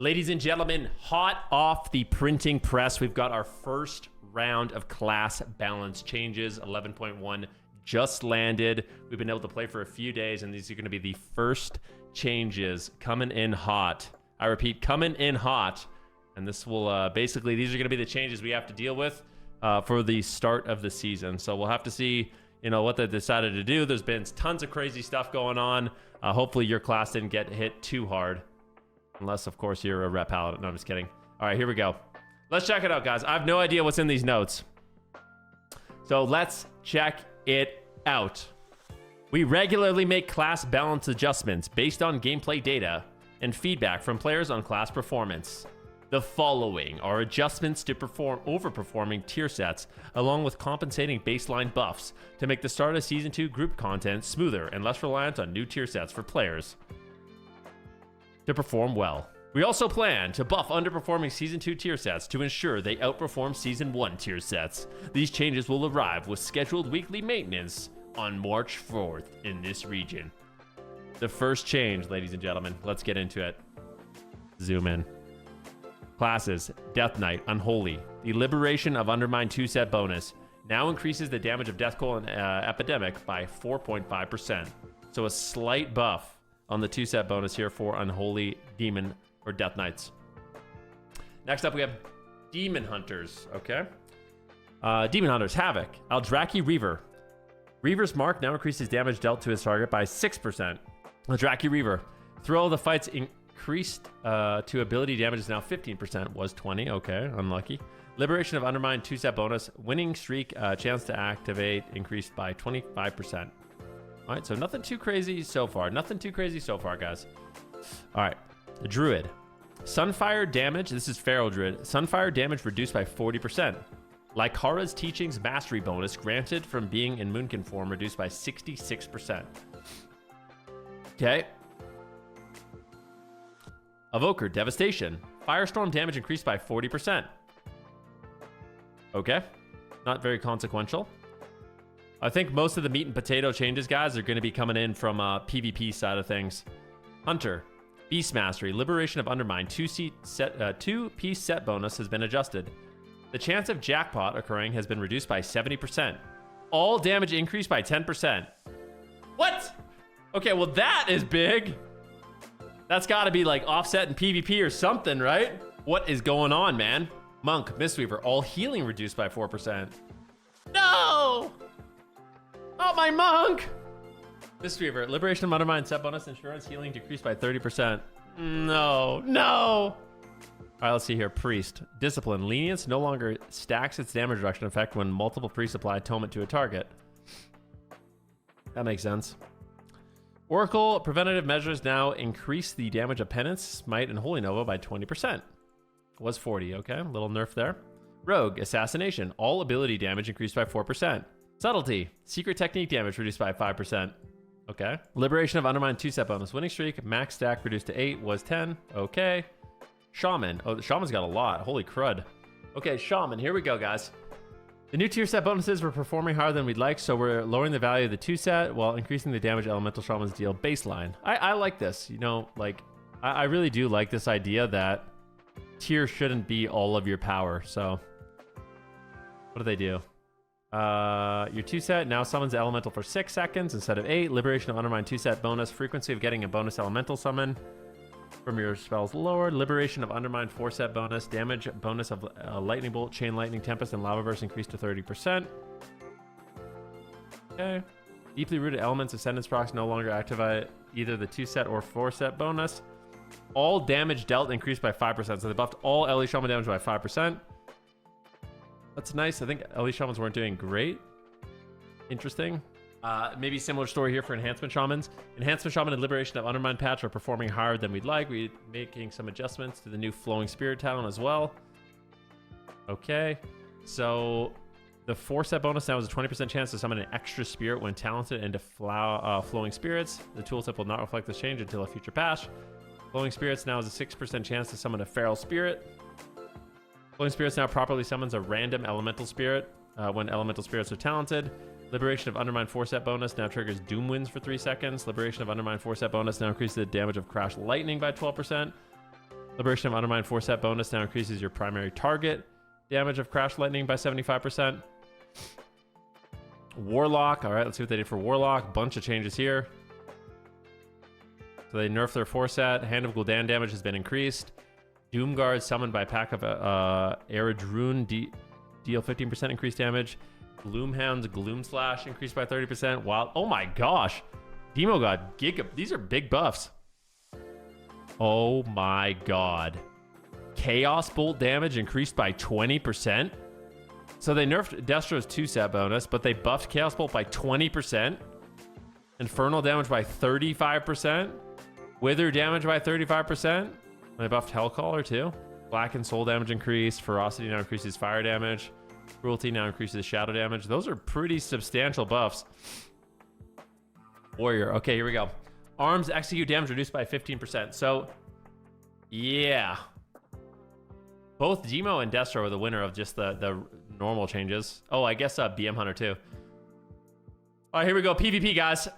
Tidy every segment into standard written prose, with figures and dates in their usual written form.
Ladies and gentlemen, hot off the printing press, we've got our first round of class balance changes. 11.1 just landed. We've been able to play for a few days, and these are going to be the first changes coming in hot. I repeat, coming in hot. And this will basically, these are going to be the changes we have to deal with for the start of the season. So we'll have to see, you know, what they decided to do. There's been tons of crazy stuff going on. Hopefully your class didn't get hit too hard. Unless, of course, you're a rep paladin. No, I'm just kidding. All right, here we go. Let's check it out, guys. I have no idea what's in these notes. So let's check it out. We regularly make class balance adjustments based on gameplay data and feedback from players on class performance. The following are adjustments to perform overperforming tier sets, along with compensating baseline buffs to make the start of Season 2 group content smoother and less reliant on new tier sets for players to perform well. We also plan to buff underperforming Season 2 tier sets to ensure they outperform Season 1 tier sets. These changes will arrive with scheduled weekly maintenance on March 4th in this region. The first change, ladies and gentlemen, let's get into it. Zoom in. Classes, Death Knight, Unholy. The Liberation of Undermine 2-set bonus now increases the damage of Death Coil and Epidemic by 4.5%. So a slight buff on the 2-set bonus here for Unholy, Demon, or Death Knights. Next up, we have Demon Hunters, okay? Demon Hunters, Havoc, Eldraki Reaver. Reaver's Mark now increases damage dealt to his target by 6%. Eldraki Reaver, throw the fights increased to ability damage is now 15%, was 20, okay, unlucky. Liberation of Undermine 2-set bonus, winning streak chance to activate increased by 25%. All right, so nothing too crazy so far. Nothing too crazy so far, guys. All right, the Druid. Sunfire damage, this is Feral Druid. Sunfire damage reduced by 40%. Lykara's Teachings Mastery bonus granted from being in Moonkin form reduced by 66%. Okay. Evoker, Devastation. Firestorm damage increased by 40%. Okay. Not very consequential. I think most of the meat and potato changes, guys, are going to be coming in from PvP side of things. Hunter, Beast Mastery, Liberation of Undermine, 2-piece set bonus has been adjusted. The chance of jackpot occurring has been reduced by 70%. All damage increased by 10%. What? Okay, well that is big. That's got to be like offset in PvP or something, right? What is going on, man? Monk, Mistweaver, all healing reduced by 4%. No! Oh, my monk! Mistweaver, Liberation of Undermine set bonus, insurance healing decreased by 30%. No, no! All right, let's see here. Priest, Discipline, Lenience no longer stacks its damage reduction effect when multiple priests apply atonement to a target. That makes sense. Oracle, preventative measures now increase the damage of Penance, Smite, and Holy Nova by 20%. Was 40, okay, a little nerf there. Rogue, Assassination, all ability damage increased by 4%. Subtlety, Secret Technique damage reduced by 5%. Okay. Liberation of Undermine 2-set bonus, winning streak, max stack reduced to 8, was 10. Okay. Shaman, oh, the Shaman's got a lot, holy crud. Okay, Shaman, here we go, guys. The new tier set bonuses were performing higher than we'd like, so we're lowering the value of the 2-set while increasing the damage Elemental Shamans deal baseline. I like this, you know, like, I really do like this idea that tier shouldn't be all of your power, so. What do they do? Your 2-set now summons the elemental for 6 seconds instead of 8. Liberation of Undermine 2-set bonus. Frequency of getting a bonus elemental summon from your spells lowered. Liberation of Undermine 4-set bonus. Damage bonus of Lightning Bolt, Chain Lightning, Tempest, and Lava Burst increased to 30%. Okay. Deeply Rooted Elements Ascendance procs no longer activate either the 2-set or 4-set bonus. All damage dealt increased by 5%. So they buffed all LE Shaman damage by 5%. That's nice. I think LE Shamans weren't doing great. Interesting. Maybe similar story here for Enhancement Shamans. Enhancement Shaman and Liberation of Undermine patch are performing higher than we'd like. We're making some adjustments to the new Flowing Spirit talent as well. Okay. So the 4-set bonus now is a 20% chance to summon an extra spirit when talented into Flowing Spirits. The tooltip will not reflect this change until a future patch. Flowing Spirits now is a 6% chance to summon a Feral Spirit. Flowing Spirits now properly summons a random Elemental Spirit when Elemental Spirits are talented. Liberation of Undermine 4-set bonus now triggers Doom Winds for 3 seconds. Liberation of Undermine 4-set bonus now increases the damage of Crash Lightning by 12%. Liberation of Undermined 4-set bonus now increases your primary target damage of Crash Lightning by 75%. Warlock. All right, let's see what they did for Warlock. Bunch of changes here. So they nerfed their 4-set. Hand of Gul'dan damage has been increased. Doomguard summoned by pack of Eredrune deal 15% increased damage. Gloomhound's Gloom Slash increased by 30%. Wild. Oh my gosh. Demo God. These are big buffs. Oh my god. Chaos Bolt damage increased by 20%. So they nerfed Destro's 2-set bonus, but they buffed Chaos Bolt by 20%. Infernal damage by 35%. Wither damage by 35%. They buffed Hellcaller too. Blackened Soul damage increased. Ferocity now increases fire damage. Cruelty now increases shadow damage. Those are pretty substantial buffs. Warrior. Okay, here we go. Arms execute damage reduced by 15%. So, yeah. Both Demo and Destro are the winner of just the normal changes. Oh, I guess BM Hunter too. All right, here we go. PvP, guys.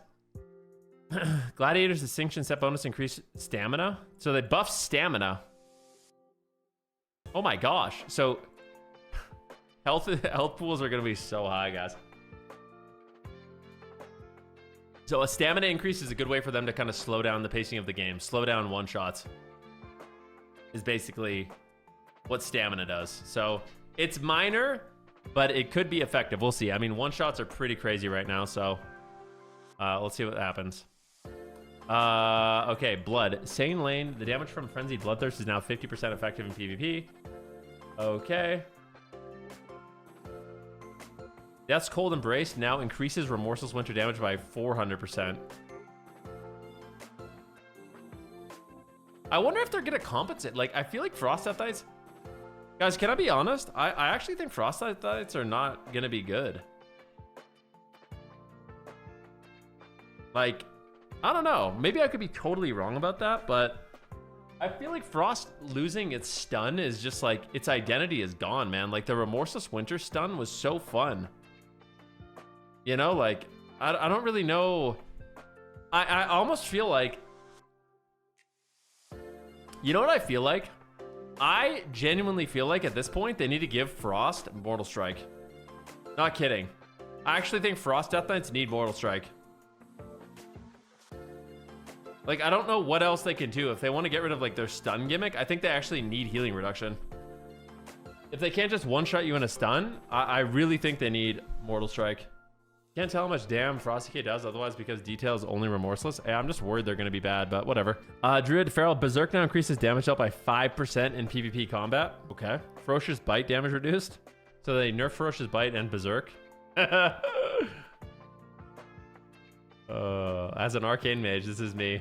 Gladiator's Distinction set bonus increased stamina. So they buffed stamina. Oh my gosh. So health pools are going to be so high, guys. So a stamina increase is a good way for them to kind of slow down the pacing of the game. Slow down one-shots is basically what stamina does. So it's minor, but it could be effective. We'll see. I mean, one-shots are pretty crazy right now, so let's see what happens. Okay, Blood. Sane Lane. The damage from Frenzied Bloodthirst is now 50% effective in PvP. Okay. Death's Cold Embrace now increases Remorseless Winter damage by 400%. I wonder if they're going to compensate. Like, I feel like Frost Death Knights... Guys, can I be honest? I actually think Frost Death Knights are not going to be good. Like, I don't know. Maybe I could be totally wrong about that, but I feel like Frost losing its stun is just like, its identity is gone, man. Like, the Remorseless Winter stun was so fun. You know, like, I don't really know. I almost feel like, you know what I feel like? I genuinely feel like at this point, they need to give Frost Mortal Strike. Not kidding. I actually think Frost Death Knights need Mortal Strike. Like, I don't know what else they can do. If they want to get rid of, like, their stun gimmick, I think they actually need healing reduction. If they can't just one-shot you in a stun, I really think they need Mortal Strike. Can't tell how much damn Frosty K does otherwise because Detail is only Remorseless. I'm just worried they're going to be bad, but whatever. Druid Feral Berserk now increases damage out by 5% in PvP combat. Okay. Ferocious Bite damage reduced. So they nerf Ferocious Bite and Berserk. As an Arcane Mage, this is me.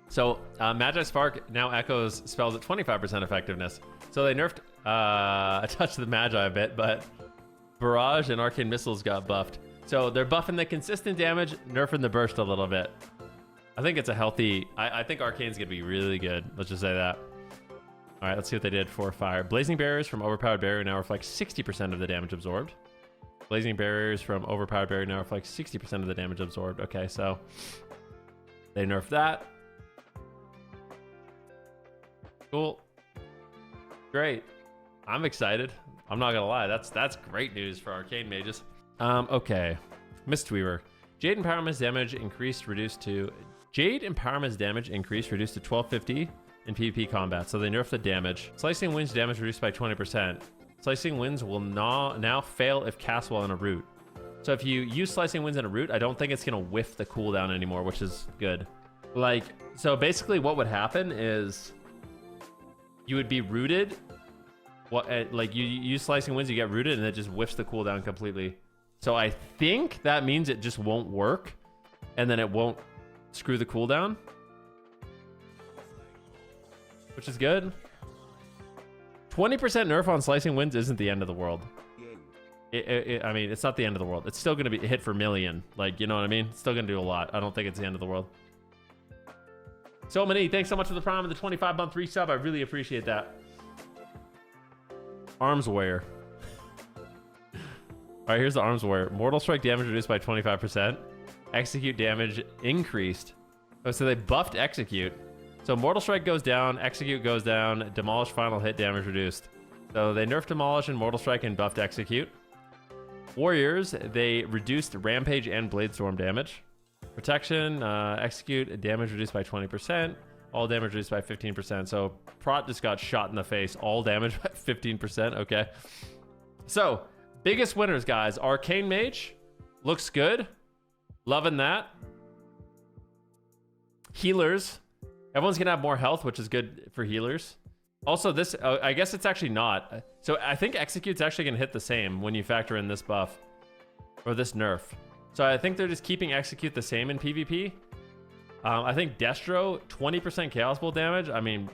So Magi Spark now echoes spells at 25% effectiveness. So they nerfed Touch the Magi a bit, but Barrage and Arcane Missiles got buffed. So they're buffing the consistent damage, nerfing the burst a little bit. I think it's a healthy... I think Arcane's going to be really good. Let's just say that. All right, let's see what they did for fire. Blazing Barriers from Overpowered Barrier now reflect 60% of the damage absorbed. Blazing Barriers from Overpowered Barrier now reflect 60% of the damage absorbed. Okay, so they nerfed that. Cool. Great. I'm excited. I'm not gonna lie. That's great news for Arcane Mages. Okay. Mistweaver. Jade Empowerment's damage increased reduced to 1250 in PvP combat. So they nerfed the damage. Slicing Winds damage reduced by 20%. Slicing Winds will now fail if cast while in a root. So if you use Slicing Winds in a root, I don't think it's gonna whiff the cooldown anymore, which is good. Like, so basically what would happen is you would be rooted. Like you use Slicing Winds, you get rooted, and it just whiffs the cooldown completely. So I think that means it just won't work, and then it won't screw the cooldown, which is good. 20% nerf on Slicing Winds isn't the end of the world. I mean, it's not the end of the world. It's still going to be hit for million. Like, you know what I mean? It's still going to do a lot. I don't think it's the end of the world. So many, thanks so much for the prime and the 25-month resub. I really appreciate that. Arms Warrior. All All right, here's the arms warrior. Mortal strike damage reduced by 25%. Execute damage increased. Oh, so they buffed execute. So mortal strike goes down, execute goes down, demolish final hit damage reduced. So they nerfed demolish and mortal strike and buffed execute. Warriors, they reduced rampage and blade storm damage. Protection, execute damage reduced by 20%. All damage reduced by 15%. So Prot just got shot in the face. All damage by 15%. Okay. So biggest winners, guys. Arcane Mage looks good. Loving that. Healers. Everyone's gonna have more health, which is good for healers. Also, this, I guess it's actually not. So I think Execute's actually gonna hit the same when you factor in this buff or this nerf. So I think they're just keeping Execute the same in PvP. I think Destro, 20% Chaos Bolt damage. I mean,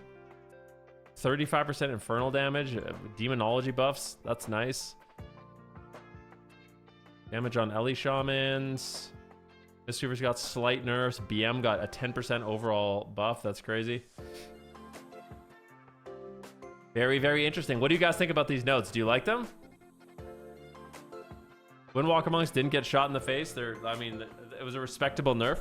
35% Infernal damage. Demonology buffs, that's nice. Damage on Ellie Shamans. Mistweaver's got slight nerfs. BM got a 10% overall buff. That's crazy. Very, very interesting. What do you guys think about these notes? Do you like them? Windwalker Monks didn't get shot in the face. I mean, it was a respectable nerf.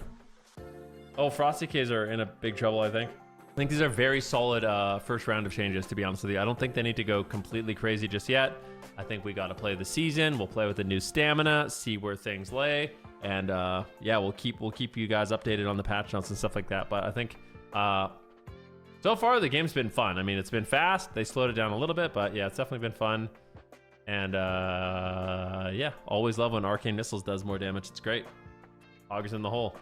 Oh, Frosty K's are in a big trouble, I think. I think these are very solid first round of changes, to be honest with you. I don't think they need to go completely crazy just yet. I think we got to play the season. We'll play with the new stamina, see where things lay. And yeah, we'll keep you guys updated on the patch notes and stuff like that. But I think so far the game's been fun. I mean, it's been fast. They slowed it down a little bit, but yeah, it's definitely been fun. And yeah, always love when Arcane Missiles does more damage. It's great. Augers in the hole.